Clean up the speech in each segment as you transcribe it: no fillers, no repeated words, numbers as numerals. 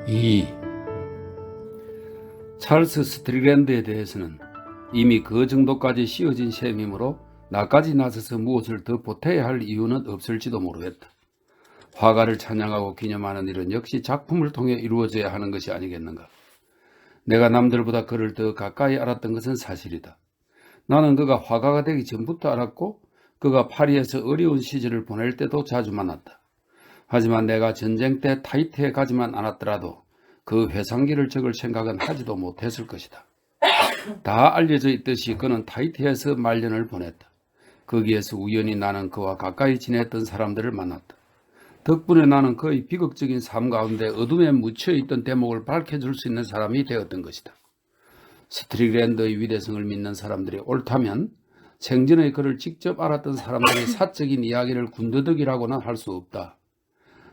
2. 찰스 스트리랜드에 대해서는 이미 그 정도까지 씌어진 셈이므로 나까지 나서서 무엇을 더 보태야 할 이유는 없을지도 모르겠다. 화가를 찬양하고 기념하는 일은 역시 작품을 통해 이루어져야 하는 것이 아니겠는가. 내가 남들보다 그를 더 가까이 알았던 것은 사실이다. 나는 그가 화가가 되기 전부터 알았고 그가 파리에서 어려운 시절을 보낼 때도 자주 만났다. 하지만 내가 전쟁 때 타히티에 가지만 않았더라도 그 회상기를 적을 생각은 하지도 못했을 것이다. 다 알려져 있듯이 그는 타히티에서 말년을 보냈다. 거기에서 우연히 나는 그와 가까이 지냈던 사람들을 만났다. 덕분에 나는 그의 비극적인 삶 가운데 어둠에 묻혀있던 대목을 밝혀줄 수 있는 사람이 되었던 것이다. 스트리랜드의 위대성을 믿는 사람들이 옳다면 생전에 그를 직접 알았던 사람들의 사적인 이야기를 군더더기라고는 할 수 없다.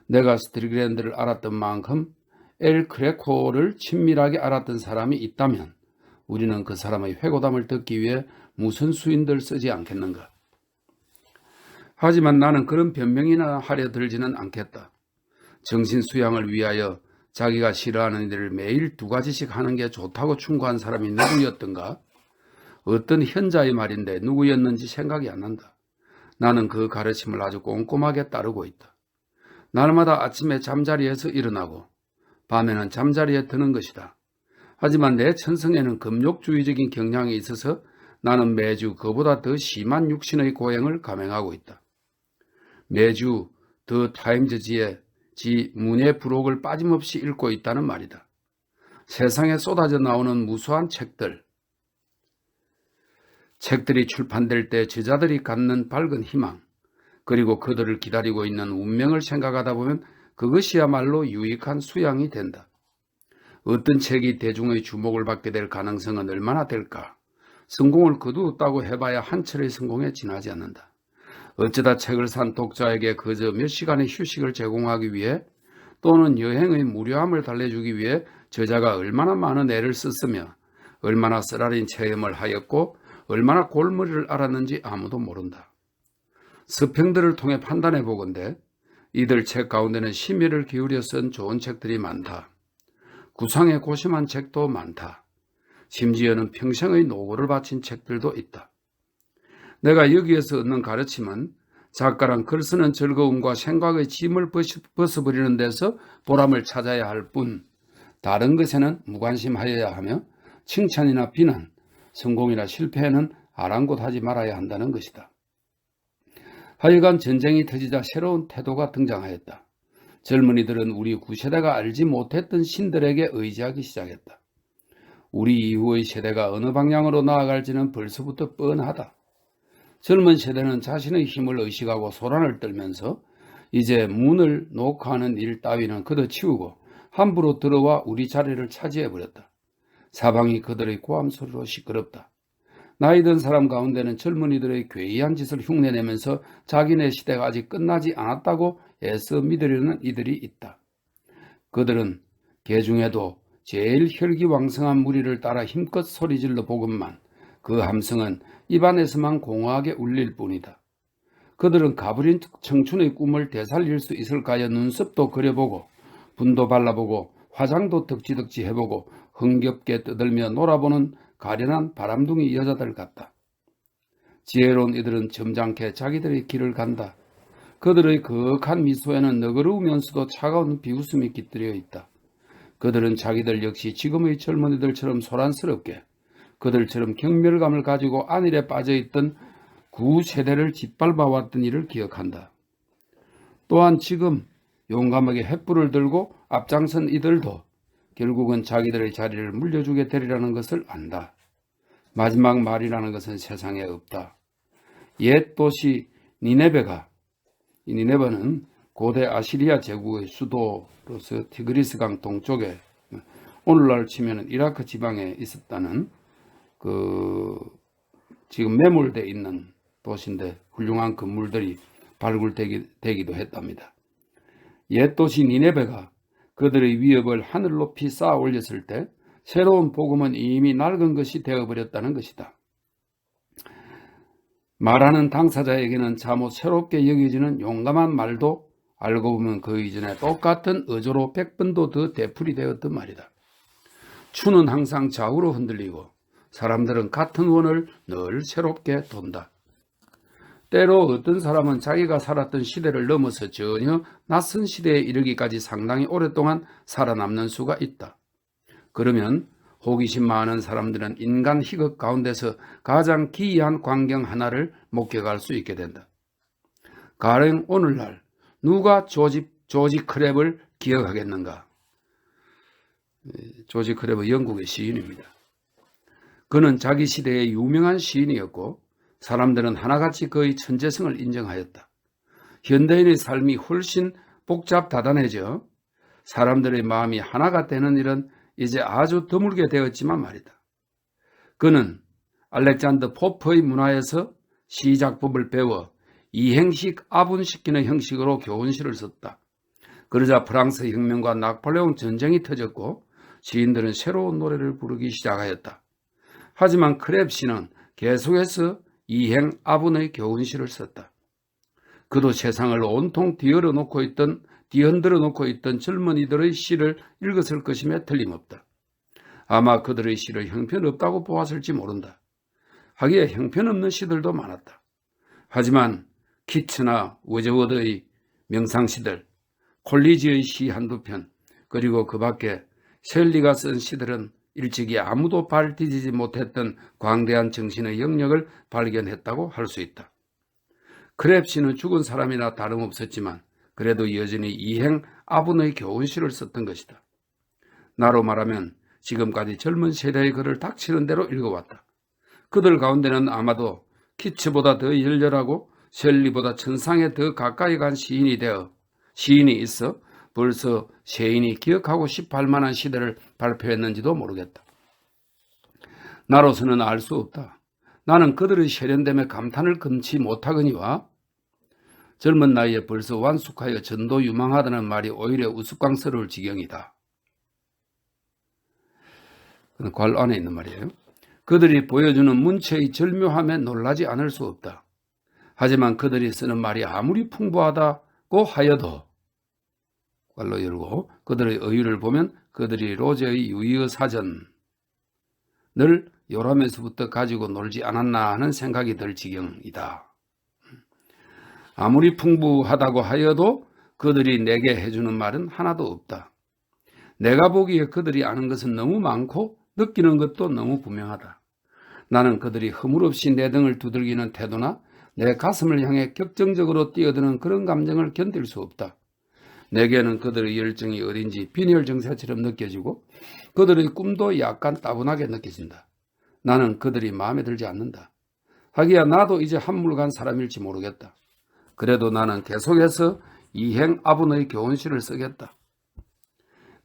내가 스트리랜드를 알았던 만큼 엘 크레코를 친밀하게 알았던 사람이 있다면 우리는 그 사람의 회고담을 듣기 위해 무슨 수인들 쓰지 않겠는가. 하지만 나는 그런 변명이나 하려 들지는 않겠다. 정신 수양을 위하여 자기가 싫어하는 일을 매일 2가지씩 하는 게 좋다고 충고한 사람이 누구였던가? 어떤 현자의 말인데 누구였는지 생각이 안 난다. 나는 그 가르침을 아주 꼼꼼하게 따르고 있다. 날마다 아침에 잠자리에서 일어나고 밤에는 잠자리에 드는 것이다. 하지만 내 천성에는 금욕주의적인 경향이 있어서 나는 매주 그보다 더 심한 육신의 고행을 감행하고 있다. 매주 더 타임즈지에 지 문예 부록을 빠짐없이 읽고 있다는 말이다. 세상에 쏟아져 나오는 무수한 책들이 출판될 때 저자들이 갖는 밝은 희망, 그리고 그들을 기다리고 있는 운명을 생각하다 보면 그것이야말로 유익한 수양이 된다. 어떤 책이 대중의 주목을 받게 될 가능성은 얼마나 될까? 성공을 거두었다고 해봐야 한 철의 성공에 지나지 않는다. 어쩌다 책을 산 독자에게 그저 몇 시간의 휴식을 제공하기 위해 또는 여행의 무료함을 달래주기 위해 저자가 얼마나 많은 애를 썼으며 얼마나 쓰라린 체험을 하였고 얼마나 골머리를 앓았는지 아무도 모른다. 서평들을 통해 판단해 보건대 이들 책 가운데는 심혈을 기울여 쓴 좋은 책들이 많다. 구상에 고심한 책도 많다. 심지어는 평생의 노고를 바친 책들도 있다. 내가 여기에서 얻는 가르침은 작가랑 글 쓰는 즐거움과 생각의 짐을 벗어버리는 데서 보람을 찾아야 할 뿐 다른 것에는 무관심하여야 하며 칭찬이나 비난, 성공이나 실패에는 아랑곳하지 말아야 한다는 것이다. 하여간 전쟁이 터지자 새로운 태도가 등장하였다. 젊은이들은 우리 구세대가 알지 못했던 신들에게 의지하기 시작했다. 우리 이후의 세대가 어느 방향으로 나아갈지는 벌써부터 뻔하다. 젊은 세대는 자신의 힘을 의식하고 소란을 떨면서 이제 문을 녹화하는 일 따위는 걷어치우고 함부로 들어와 우리 자리를 차지해버렸다. 사방이 그들의 고함 소리로 시끄럽다. 나이 든 사람 가운데는 젊은이들의 괴이한 짓을 흉내내면서 자기네 시대가 아직 끝나지 않았다고 애써 믿으려는 이들이 있다. 그들은 개중에도 제일 혈기왕성한 무리를 따라 힘껏 소리질러 보건만 그 함성은 입안에서만 공허하게 울릴 뿐이다. 그들은 가버린 청춘의 꿈을 되살릴 수 있을까요? 눈썹도 그려보고 분도 발라보고 화장도 덕지덕지 해보고 흥겹게 떠들며 놀아보는 가련한 바람둥이 여자들 같다. 지혜로운 이들은 점잖게 자기들의 길을 간다. 그들의 거역한 미소에는 너그러우면서도 차가운 비웃음이 깃들여 있다. 그들은 자기들 역시 지금의 젊은이들처럼 소란스럽게 그들처럼 경멸감을 가지고 안일에 빠져있던 구세대를 짓밟아왔던 일을 기억한다. 또한 지금 용감하게 횃불을 들고 앞장선 이들도 결국은 자기들의 자리를 물려주게 되리라는 것을 안다. 마지막 말이라는 것은 세상에 없다. 옛 도시 니네베가, 이 니네베는 고대 아시리아 제국의 수도로서 티그리스강 동쪽에 오늘날 치면 이라크 지방에 있었다는 지금 매몰되어 있는 도시인데 훌륭한 건물들이 발굴되기도 했답니다. 옛 도시 니네베가 그들의 위협을 하늘 높이 쌓아 올렸을 때 새로운 복음은 이미 낡은 것이 되어버렸다는 것이다. 말하는 당사자에게는 잠옷 새롭게 여겨지는 용감한 말도 알고 보면 그 이전에 똑같은 어조로 100번도 더 되풀이 되었던 말이다. 추는 항상 좌우로 흔들리고 사람들은 같은 원을 늘 새롭게 돈다. 때로 어떤 사람은 자기가 살았던 시대를 넘어서 전혀 낯선 시대에 이르기까지 상당히 오랫동안 살아남는 수가 있다. 그러면 호기심 많은 사람들은 인간 희극 가운데서 가장 기이한 광경 하나를 목격할 수 있게 된다. 가령 오늘날 누가 조지 크랩을 기억하겠는가? 조지 크랩은 영국의 시인입니다. 그는 자기 시대의 유명한 시인이었고 사람들은 하나같이 그의 천재성을 인정하였다. 현대인의 삶이 훨씬 복잡다단해져 사람들의 마음이 하나가 되는 일은 이제 아주 드물게 되었지만 말이다. 그는 알렉산더 포프의 문화에서 시작법을 배워 이행식 아분시키는 형식으로 교훈시를 썼다. 그러자 프랑스 혁명과 나폴레옹 전쟁이 터졌고 시인들은 새로운 노래를 부르기 시작하였다. 하지만 크랩 씨는 계속해서 이행 아분의 교훈시를 썼다. 그도 세상을 온통 뒤흔들어 놓고 있던 젊은이들의 시를 읽었을 것임에 틀림없다. 아마 그들의 시를 형편없다고 보았을지 모른다. 하기에 형편없는 시들도 많았다. 하지만 키츠나 워즈워드의 명상시들, 콜리지의 시 한두 편, 그리고 그 밖에 셀리가 쓴 시들은 일찍이 아무도 발 디디지 못했던 광대한 정신의 영역을 발견했다고 할 수 있다. 크랩 씨는 죽은 사람이나 다름없었지만 그래도 여전히 이행 아분의 교훈시를 썼던 것이다. 나로 말하면 지금까지 젊은 세대의 글을 닥치는 대로 읽어왔다. 그들 가운데는 아마도 키츠보다 더 열렬하고 셀리보다 천상에 더 가까이 간 시인이 있어 벌써 세인이 기억하고 싶어 할 만한 시대를 발표했는지도 모르겠다. 나로서는 알 수 없다. 나는 그들의 세련됨에 감탄을 금치 못하거니와 젊은 나이에 벌써 완숙하여 전도 유망하다는 말이 오히려 우스꽝스러울 지경이다. 그건 괄호 안에 있는 말이에요. 그들이 보여주는 문체의 절묘함에 놀라지 않을 수 없다. 하지만 그들이 쓰는 말이 아무리 풍부하다고 하여도 괄호 열고 그들의 어휘를 보면 그들이 로제의 유의어 사전을 요람에서부터 가지고 놀지 않았나 하는 생각이 들 지경이다. 아무리 풍부하다고 하여도 그들이 내게 해주는 말은 하나도 없다. 내가 보기에 그들이 아는 것은 너무 많고 느끼는 것도 너무 분명하다. 나는 그들이 허물없이 내 등을 두들기는 태도나 내 가슴을 향해 격정적으로 뛰어드는 그런 감정을 견딜 수 없다. 내게는 그들의 열정이 어딘지 빈혈 증세처럼 느껴지고 그들의 꿈도 약간 따분하게 느껴진다. 나는 그들이 마음에 들지 않는다. 하기야 나도 이제 한물간 사람일지 모르겠다. 그래도 나는 계속해서 이행 아분의 교훈시를 쓰겠다.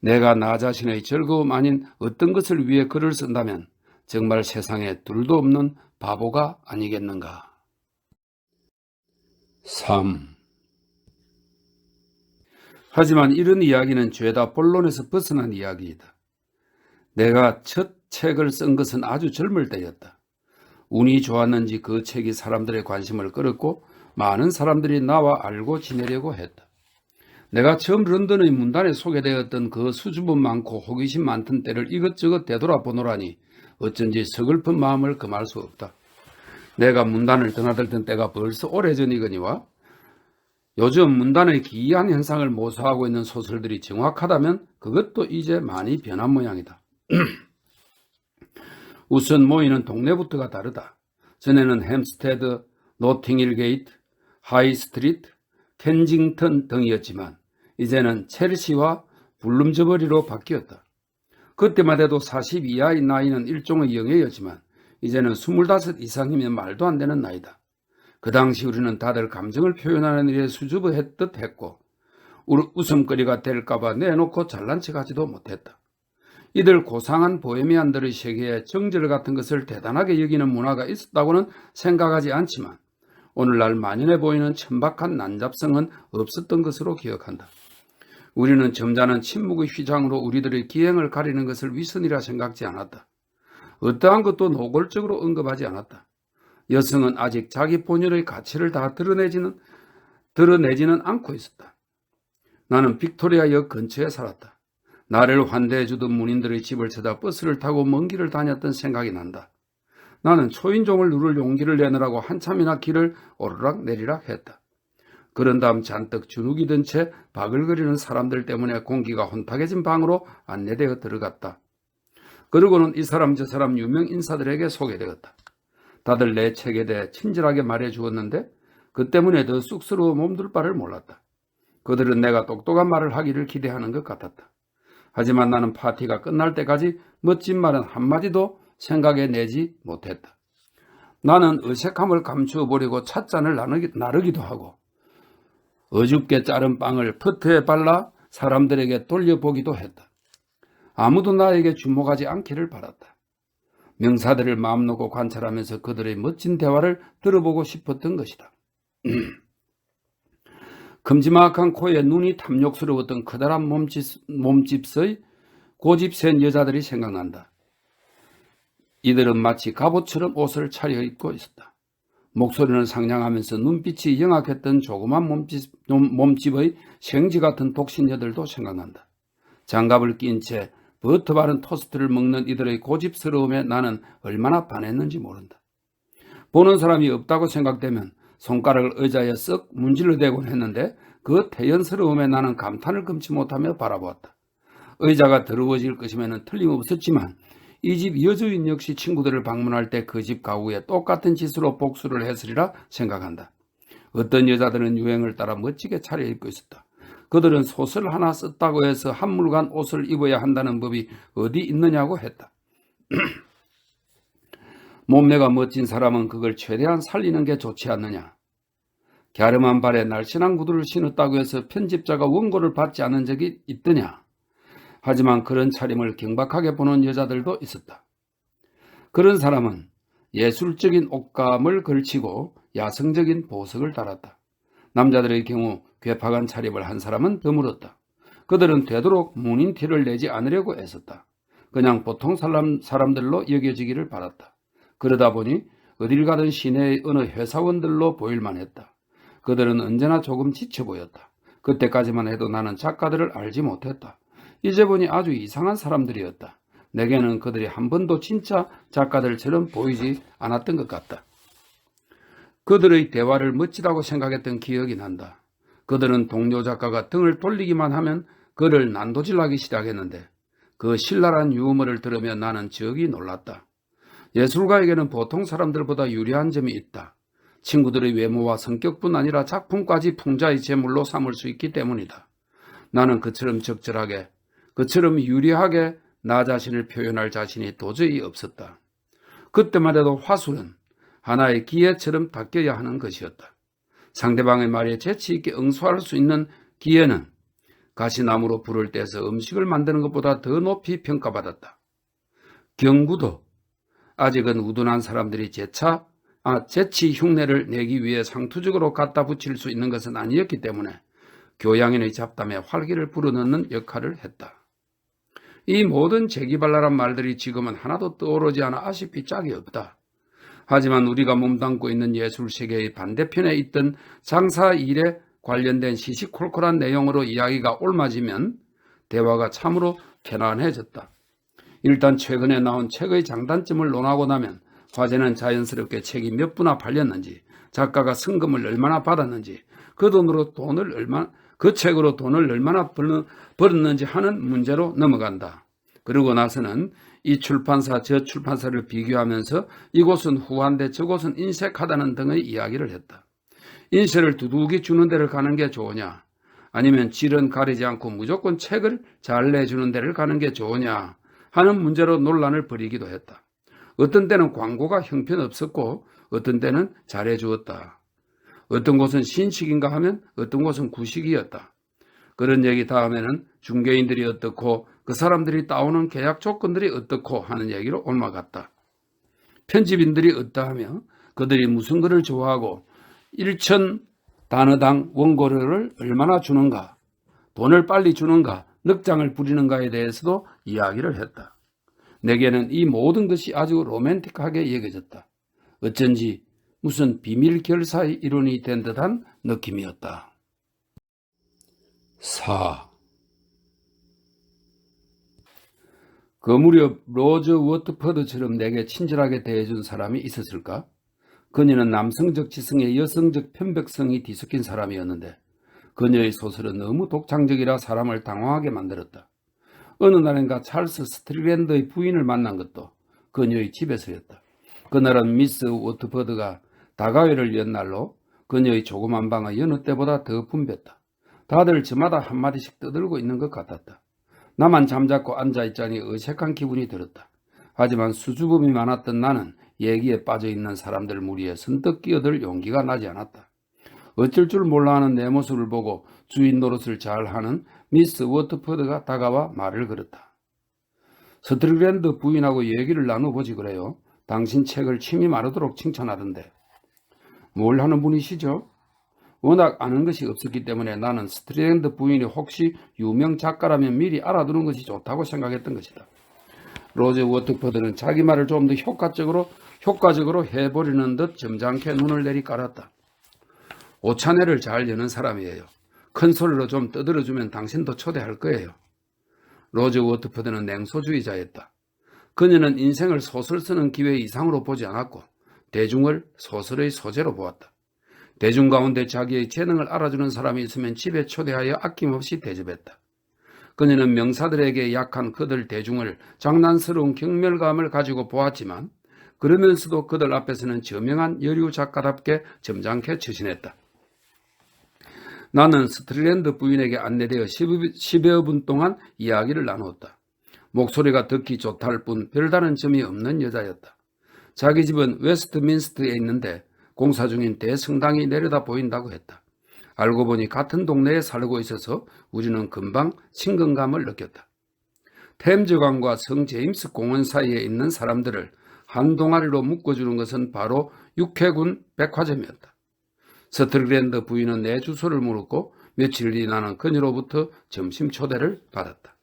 내가 나 자신의 즐거움 아닌 어떤 것을 위해 글을 쓴다면 정말 세상에 둘도 없는 바보가 아니겠는가. 3. 하지만 이런 이야기는 죄다 본론에서 벗어난 이야기이다. 내가 첫 책을 쓴 것은 아주 젊을 때였다. 운이 좋았는지 그 책이 사람들의 관심을 끌었고 많은 사람들이 나와 알고 지내려고 했다. 내가 처음 런던의 문단에 소개되었던 그 수줍음 많고 호기심 많던 때를 이것저것 되돌아보노라니 어쩐지 서글픈 마음을 금할 수 없다. 내가 문단을 드나들던 때가 벌써 오래전이거니와 요즘 문단의 기이한 현상을 모사하고 있는 소설들이 정확하다면 그것도 이제 많이 변한 모양이다. 우선 모이는 동네부터가 다르다. 전에는 햄스테드, 노팅힐 게이트, 하이스트리트, 켄징턴 등이었지만 이제는 첼시와 블룸저버리로 바뀌었다. 그때만 해도 40 이하의 나이는 일종의 영예였지만 이제는 25 이상이면 말도 안 되는 나이다. 그 당시 우리는 다들 감정을 표현하는 일에 수줍어했듯 했고 웃음거리가 될까봐 내놓고 잘난 척하지도 못했다. 이들 고상한 보헤미안들의 세계에 정절 같은 것을 대단하게 여기는 문화가 있었다고는 생각하지 않지만 오늘날 만연해 보이는 천박한 난잡성은 없었던 것으로 기억한다. 우리는 점잖은 침묵의 휘장으로 우리들의 기행을 가리는 것을 위선이라 생각지 않았다. 어떠한 것도 노골적으로 언급하지 않았다. 여성은 아직 자기 본연의 가치를 다 드러내지는 않고 있었다. 나는 빅토리아역 근처에 살았다. 나를 환대해주던 문인들의 집을 찾아 버스를 타고 먼 길을 다녔던 생각이 난다. 나는 초인종을 누를 용기를 내느라고 한참이나 길을 오르락 내리락 했다. 그런 다음 잔뜩 주눅이 든 채 바글거리는 사람들 때문에 공기가 혼탁해진 방으로 안내되어 들어갔다. 그러고는 이 사람 저 사람 유명 인사들에게 소개되었다. 다들 내 책에 대해 친절하게 말해 주었는데 그 때문에 더 쑥스러워 몸둘 바를 몰랐다. 그들은 내가 똑똑한 말을 하기를 기대하는 것 같았다. 하지만 나는 파티가 끝날 때까지 멋진 말은 한마디도 생각해 내지 못했다. 나는 어색함을 감추어 보려고 찻잔을 나르기도 하고 어줍게 자른 빵을 퍼트에 발라 사람들에게 돌려보기도 했다. 아무도 나에게 주목하지 않기를 바랐다. 명사들을 마음 놓고 관찰하면서 그들의 멋진 대화를 들어보고 싶었던 것이다. 큼지막한 코에 눈이 탐욕스러웠던 커다란 몸집의 고집센 여자들이 생각난다. 이들은 마치 갑옷처럼 옷을 차려입고 있었다. 목소리는 상냥하면서 눈빛이 영악했던 조그만 몸집의 생쥐 같은 독신녀들도 생각난다. 장갑을 낀 채 버터 바른 토스트를 먹는 이들의 고집스러움에 나는 얼마나 반했는지 모른다. 보는 사람이 없다고 생각되면 손가락을 의자에 썩 문질러 대곤 했는데 그 태연스러움에 나는 감탄을 금치 못하며 바라보았다. 의자가 더러워질 것이면 틀림없었지만 이 집 여주인 역시 친구들을 방문할 때 그 집 가구에 똑같은 짓으로 복수를 했으리라 생각한다. 어떤 여자들은 유행을 따라 멋지게 차려입고 있었다. 그들은 소설 하나 썼다고 해서 한물간 옷을 입어야 한다는 법이 어디 있느냐고 했다. 몸매가 멋진 사람은 그걸 최대한 살리는 게 좋지 않느냐. 갸름한 발에 날씬한 구두를 신었다고 해서 편집자가 원고를 받지 않은 적이 있더냐. 하지만 그런 차림을 경박하게 보는 여자들도 있었다. 그런 사람은 예술적인 옷감을 걸치고 야성적인 보석을 달았다. 남자들의 경우 괴팍한 차림을 한 사람은 드물었다. 그들은 되도록 문인 티를 내지 않으려고 애썼다. 그냥 보통 사람들로 여겨지기를 바랐다. 그러다 보니 어딜 가든 시내의 어느 회사원들로 보일만 했다. 그들은 언제나 조금 지쳐 보였다. 그때까지만 해도 나는 작가들을 알지 못했다. 이제 보니 아주 이상한 사람들이었다. 내게는 그들이 한 번도 진짜 작가들처럼 보이지 않았던 것 같다. 그들의 대화를 멋지다고 생각했던 기억이 난다. 그들은 동료 작가가 등을 돌리기만 하면 그를 난도질하기 시작했는데 그 신랄한 유머를 들으며 나는 적이 놀랐다. 예술가에게는 보통 사람들보다 유리한 점이 있다. 친구들의 외모와 성격뿐 아니라 작품까지 풍자의 제물로 삼을 수 있기 때문이다. 나는 그처럼 적절하게, 그처럼 유리하게 나 자신을 표현할 자신이 도저히 없었다. 그때만 해도 화술은 하나의 기회처럼 바뀌어야 하는 것이었다. 상대방의 말에 재치 있게 응수할 수 있는 기회는 가시나무로 불을 떼서 음식을 만드는 것보다 더 높이 평가받았다. 경구도 아직은 우둔한 사람들이 재치 흉내를 내기 위해 상투적으로 갖다 붙일 수 있는 것은 아니었기 때문에 교양인의 잡담에 활기를 불어넣는 역할을 했다. 이 모든 재기발랄한 말들이 지금은 하나도 떠오르지 않아 아쉽기 짝이 없다. 하지만 우리가 몸담고 있는 예술세계의 반대편에 있던 장사 일에 관련된 시시콜콜한 내용으로 이야기가 옮아지면 대화가 참으로 편안해졌다. 일단 최근에 나온 책의 장단점을 논하고 나면 화제는 자연스럽게 책이 몇 부나 팔렸는지, 작가가 성금을 얼마나 받았는지, 그 책으로 돈을 얼마나 벌었는지 하는 문제로 넘어간다. 그러고 나서는 이 출판사 저 출판사를 비교하면서 이곳은 후한데 저곳은 인색하다는 등의 이야기를 했다. 인쇄를 두둑이 주는 데를 가는 게 좋으냐, 아니면 질은 가리지 않고 무조건 책을 잘 내주는 데를 가는 게 좋으냐 하는 문제로 논란을 벌이기도 했다. 어떤 때는 광고가 형편없었고 어떤 때는 잘해주었다. 어떤 곳은 신식인가 하면 어떤 곳은 구식이었다. 그런 얘기 다음에는 중개인들이 어떻고 그 사람들이 따오는 계약 조건들이 어떻고 하는 얘기로 옮아갔다. 편집인들이 어떠하며 그들이 무슨 글을 좋아하고 1천 단어당 원고료를 얼마나 주는가, 돈을 빨리 주는가, 넉장을 부리는가에 대해서도 이야기를 했다. 내게는 이 모든 것이 아주 로맨틱하게 여겨졌다. 어쩐지 무슨 비밀 결사의 일원이 된 듯한 느낌이었다. 4. 그 무렵 로저 워트퍼드처럼 내게 친절하게 대해준 사람이 있었을까? 그녀는 남성적 지성에 여성적 편벽성이 뒤섞인 사람이었는데 그녀의 소설은 너무 독창적이라 사람을 당황하게 만들었다. 어느 날인가 찰스 스트리랜드의 부인을 만난 것도 그녀의 집에서였다. 그날은 미스 워트퍼드가 다가회를 연 날로 그녀의 조그만 방은 여느 때보다 더 붐볐다. 다들 저마다 한마디씩 떠들고 있는 것 같았다. 나만 잠자코 앉아있자니 어색한 기분이 들었다. 하지만 수줍음이 많았던 나는 얘기에 빠져있는 사람들 무리에 선뜻 끼어들 용기가 나지 않았다. 어쩔 줄 몰라 하는 내 모습을 보고 주인 노릇을 잘하는 미스 워트퍼드가 다가와 말을 걸었다. 스트리랜드 부인하고 얘기를 나눠보지 그래요. 당신 책을 침이 마르도록 칭찬하던데. 뭘 하는 분이시죠? 워낙 아는 것이 없었기 때문에 나는 스트리랜드 부인이 혹시 유명 작가라면 미리 알아두는 것이 좋다고 생각했던 것이다. 로저 워트퍼드는 자기 말을 좀 더 효과적으로 해버리는 듯 점잖게 눈을 내리깔았다. 오차내를 잘 여는 사람이에요. 큰 소리로 좀 떠들어주면 당신도 초대할 거예요. 로저 워트퍼드는 냉소주의자였다. 그녀는 인생을 소설 쓰는 기회 이상으로 보지 않았고 대중을 소설의 소재로 보았다. 대중 가운데 자기의 재능을 알아주는 사람이 있으면 집에 초대하여 아낌없이 대접했다. 그녀는 명사들에게 약한 그들 대중을 장난스러운 경멸감을 가지고 보았지만 그러면서도 그들 앞에서는 저명한 여류 작가답게 점잖게 처신했다. 나는 스트리랜드 부인에게 안내되어 10여 분 동안 이야기를 나누었다. 목소리가 듣기 좋다할 뿐 별다른 점이 없는 여자였다. 자기 집은 웨스트민스터에 있는데 공사 중인 대성당이 내려다 보인다고 했다. 알고 보니 같은 동네에 살고 있어서 우리는 금방 친근감을 느꼈다. 템즈강과 성 제임스 공원 사이에 있는 사람들을 한 동아리로 묶어주는 것은 바로 육해군 백화점이었다. 스트리랜드 부인은 내 주소를 물었고 며칠 뒤 나는 그녀로부터 점심 초대를 받았다.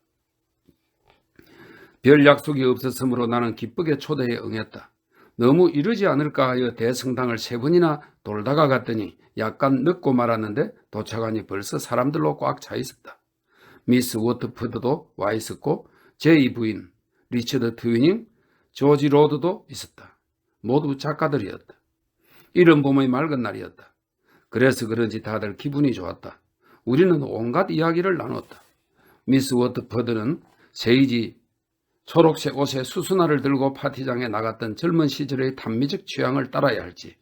별 약속이 없었으므로 나는 기쁘게 초대에 응했다. 너무 이르지 않을까 하여 대성당을 3번이나 돌다가 갔더니 약간 늦고 말았는데 도착하니 벌써 사람들로 꽉 차 있었다. 미스 워트퍼드도 와 있었고 제이 부인, 리처드 트위닝, 조지 로드도 있었다. 모두 작가들이었다. 이른 봄의 맑은 날이었다. 그래서 그런지 다들 기분이 좋았다. 우리는 온갖 이야기를 나눴다. 미스 워트퍼드는 세이지 초록색 옷에 수수나를 들고 파티장에 나갔던 젊은 시절의 탐미적 취향을 따라야 할지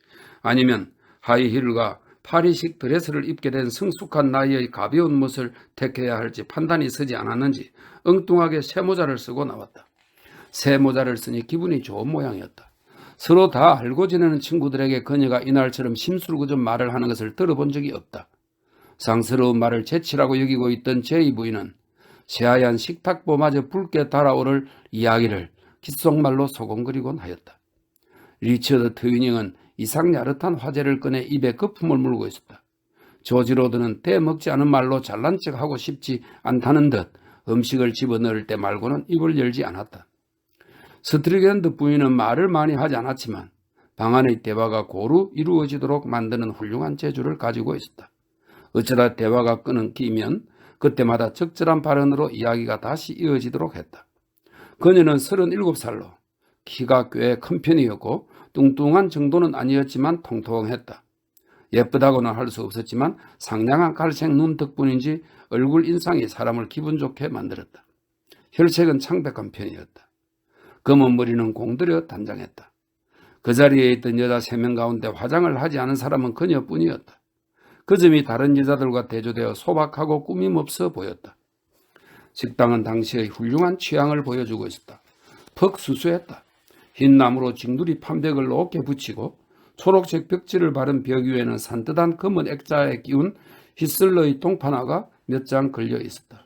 아니면 하이힐과 파리식 드레스를 입게 된 성숙한 나이의 가벼운 멋을 택해야 할지 판단이 서지 않았는지 엉뚱하게 새 모자를 쓰고 나왔다. 새 모자를 쓰니 기분이 좋은 모양이었다. 서로 다 알고 지내는 친구들에게 그녀가 이날처럼 심술궂은 말을 하는 것을 들어본 적이 없다. 상스러운 말을 재치라고 여기고 있던 제이 부인은 새하얀 식탁보마저 붉게 달아오를 이야기를 귓속말로 소곤거리곤 하였다. 리처드 트위닝은 이상 야릇한 화제를 꺼내 입에 거품을 물고 있었다. 조지 로드는 대먹지 않은 말로 잘난 척하고 싶지 않다는 듯 음식을 집어넣을 때 말고는 입을 열지 않았다. 스트리랜드 부인은 말을 많이 하지 않았지만 방 안의 대화가 고루 이루어지도록 만드는 훌륭한 재주를 가지고 있었다. 어쩌다 대화가 끊기면 그때마다 적절한 발언으로 이야기가 다시 이어지도록 했다. 그녀는 37살로 키가 꽤 큰 편이었고 뚱뚱한 정도는 아니었지만 통통했다. 예쁘다고는 할 수 없었지만 상냥한 갈색 눈 덕분인지 얼굴 인상이 사람을 기분 좋게 만들었다. 혈색은 창백한 편이었다. 검은 머리는 공들여 단장했다. 그 자리에 있던 여자 3명 가운데 화장을 하지 않은 사람은 그녀뿐이었다. 그 점이 다른 여자들과 대조되어 소박하고 꾸밈없어 보였다. 식당은 당시의 훌륭한 취향을 보여주고 있었다. 퍽 수수했다. 흰 나무로 징두리 판벽을 높게 붙이고 초록색 벽지를 바른 벽 위에는 산뜻한 검은 액자에 끼운 히슬러의 통판화가 몇 장 걸려 있었다.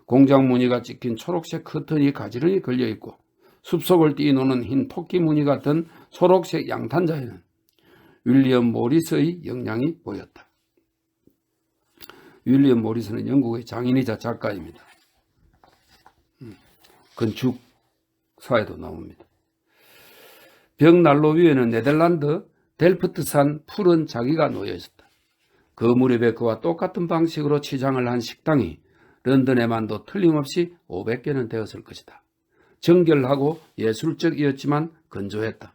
공장 무늬가 찍힌 초록색 커튼이 가지런히 걸려 있고 숲속을 뛰노는 흰 토끼 무늬가 든 초록색 양탄자에는 윌리엄 모리스의 영향이 보였다. 윌리엄 모리스는 영국의 장인이자 작가입니다. 건축사에도 나옵니다. 벽 난로 위에는 네덜란드 델프트산 푸른 자기가 놓여 있었다. 그 무렵에 그와 똑같은 방식으로 치장을 한 식당이 런던에만도 틀림없이 500개는 되었을 것이다. 정결하고 예술적이었지만 건조했다.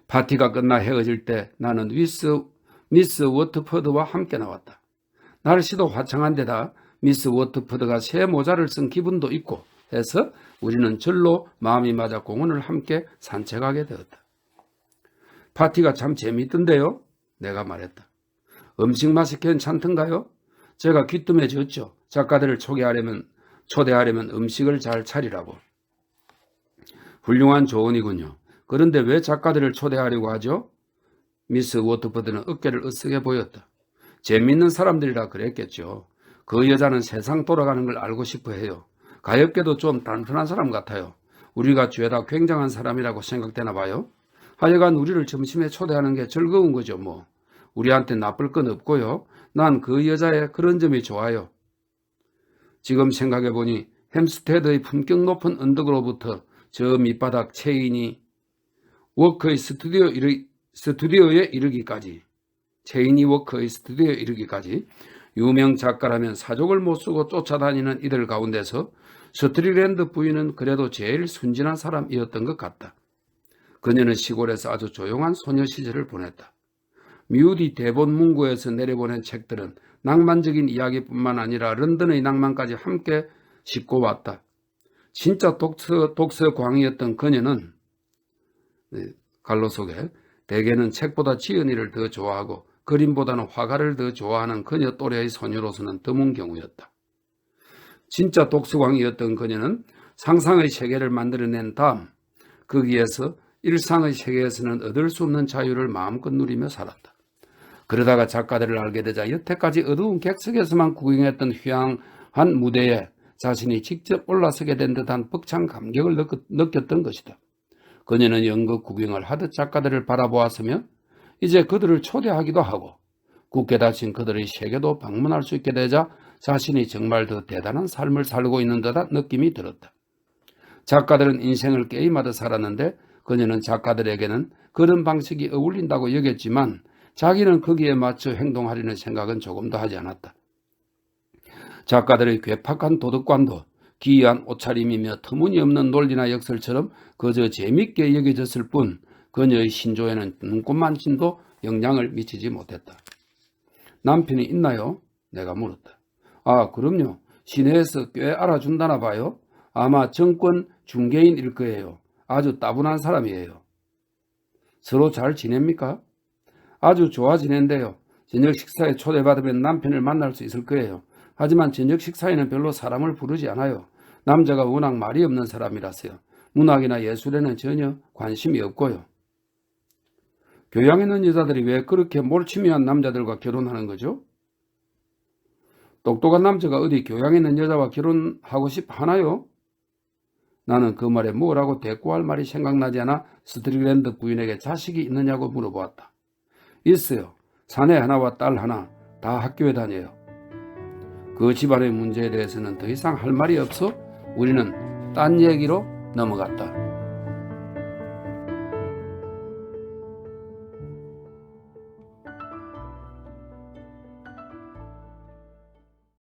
파티가 끝나 헤어질 때 나는 미스 워트퍼드와 함께 나왔다. 날씨도 화창한 데다 미스 워트퍼드가 새 모자를 쓴 기분도 있고 해서 우리는 절로 마음이 맞아 공원을 함께 산책하게 되었다. 파티가 참 재밌던데요? 내가 말했다. 음식 맛이 괜찮던가요? 제가 귀뜸해줬죠. 작가들을 초대하려면 음식을 잘 차리라고. 훌륭한 조언이군요. 그런데 왜 작가들을 초대하려고 하죠? 미스 워트퍼드는 어깨를 으쓱해 보였다. 재밌는 사람들이라 그랬겠죠. 그 여자는 세상 돌아가는 걸 알고 싶어 해요. 가엾게도 좀 단순한 사람 같아요. 우리가 죄다 굉장한 사람이라고 생각되나 봐요. 하여간 우리를 점심에 초대하는 게 즐거운 거죠 뭐. 우리한테 나쁠 건 없고요. 난 그 여자의 그런 점이 좋아요. 지금 생각해보니 햄스테드의 품격 높은 언덕으로부터 저 밑바닥 체인이 워커의 스튜디오에 이르기까지 유명 작가라면 사족을 못 쓰고 쫓아다니는 이들 가운데서 스트릭랜드 부인은 그래도 제일 순진한 사람이었던 것 같다. 그녀는 시골에서 아주 조용한 소녀 시절을 보냈다. 뮤디 대본 문구에서 내려보낸 책들은 낭만적인 이야기뿐만 아니라 런던의 낭만까지 함께 싣고 왔다. 진짜 독서광이었던 그녀는 갈로 속에 대개는 책보다 지은이를 더 좋아하고 그림보다는 화가를 더 좋아하는 그녀 또래의 소녀로서는 드문 경우였다. 진짜 독서광이었던 그녀는 상상의 세계를 만들어낸 다음 거기에서 일상의 세계에서는 얻을 수 없는 자유를 마음껏 누리며 살았다. 그러다가 작가들을 알게 되자 여태까지 어두운 객석에서만 구경했던 휴양한 무대에 자신이 직접 올라서게 된 듯한 벅찬 감격을 느꼈던 것이다. 그녀는 연극 구경을 하듯 작가들을 바라보았으며 이제 그들을 초대하기도 하고 굳게 닫힌 그들의 세계도 방문할 수 있게 되자 자신이 정말 더 대단한 삶을 살고 있는 듯한 느낌이 들었다. 작가들은 인생을 게임하듯 살았는데 그녀는 작가들에게는 그런 방식이 어울린다고 여겼지만 자기는 거기에 맞춰 행동하려는 생각은 조금도 하지 않았다. 작가들의 괴팍한 도덕관도 기이한 옷차림이며 터무니없는 논리나 역설처럼 그저 재밌게 여겨졌을 뿐 그녀의 신조에는 눈꽃만침도 영향을 미치지 못했다. 남편이 있나요? 내가 물었다. 아, 그럼요. 시내에서 꽤 알아준다나 봐요. 아마 정권 중개인일 거예요. 아주 따분한 사람이에요. 서로 잘 지냅니까? 아주 좋아 지낸대요. 저녁 식사에 초대받으면 남편을 만날 수 있을 거예요. 하지만 저녁 식사에는 별로 사람을 부르지 않아요. 남자가 워낙 말이 없는 사람이라서요. 문학이나 예술에는 전혀 관심이 없고요. 교양 있는 여자들이 왜 그렇게 몰치미한 남자들과 결혼하는 거죠? 똑똑한 남자가 어디 교양 있는 여자와 결혼하고 싶어 하나요? 나는 그 말에 뭐라고 대꾸할 말이 생각나지 않아 스트릭랜드 부인에게 자식이 있느냐고 물어보았다. 있어요. 사내 하나와 딸 하나 다 학교에 다녀요. 그 집안의 문제에 대해서는 더 이상 할 말이 없어 우리는 딴 얘기로 넘어갔다.